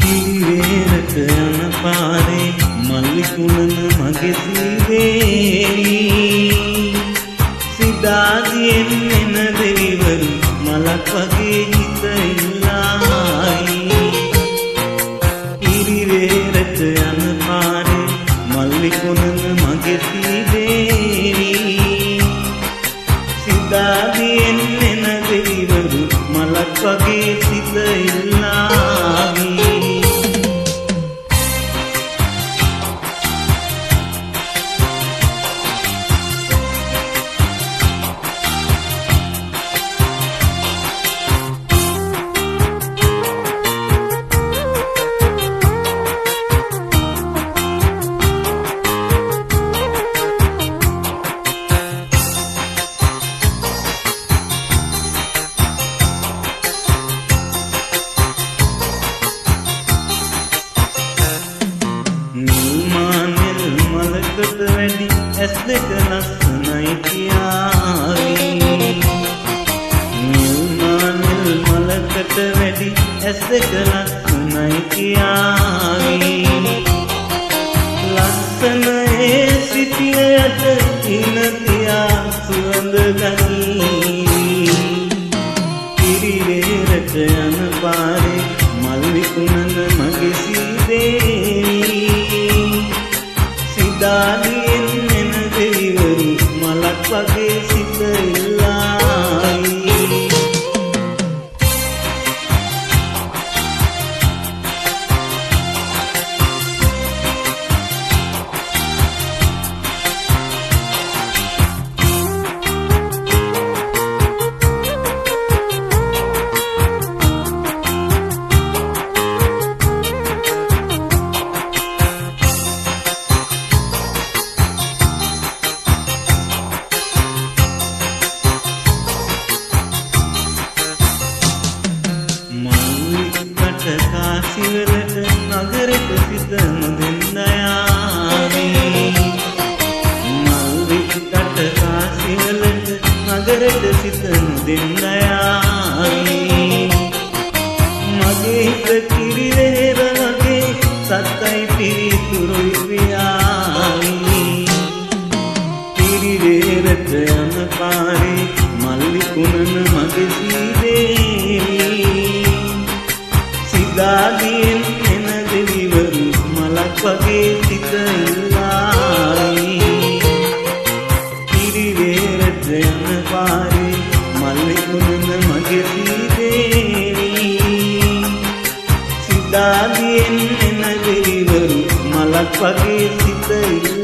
කිරිවේරට යන පාරේ මල්ලි කුණන මගේ සීදේ සිතාදියෙන් එන දෙවිවරු මලක් වගේ හිත ඉල්ලායි කිරිවේරට යන පාරේ මල්ලි කුණන මගේ සීදේ සිතාදියෙන් එන දෙවිවරු මලක් වගේ හිත ඉල්ලායි වැඩි ඇස් දෙක ලස්සනයි කියාවි නිල්මානිල් මලකට වැඩි ඇස් දෙක ලස්සනයි කියාවි ලස්සන ඒ සිටියට ඉන තියා සුවඳ ගනී කිරිවේරට යන පාරේ මල් විකුණන මගේ සීදේ සිතාදියෙන් එන දෙවිවරු මලක් වගේ සිත ඉල්ලායි කාසිවලට නගරෙට සිත නොදෙන්නයාවි මල්විකට කාසිවලට නගරෙට සිත නොදෙන්නයාවි මගේ හිත කිරිවේර වගේ සත්තයි පිරිතුරුයි පියාවි කිරිවේරට යන පාරේ මල්ලි කුණන මගේ සීදේ සිතාදියෙන් එන දෙවිවරු මලක් වගේ සිත ඉල්ලායි කිරිවේරට යන පාරේ මල්ලි කුණන මගේ සීදේ සිතාදියෙන් එන දෙවිවරු මලක් වගේ සිත ඉල්ලායි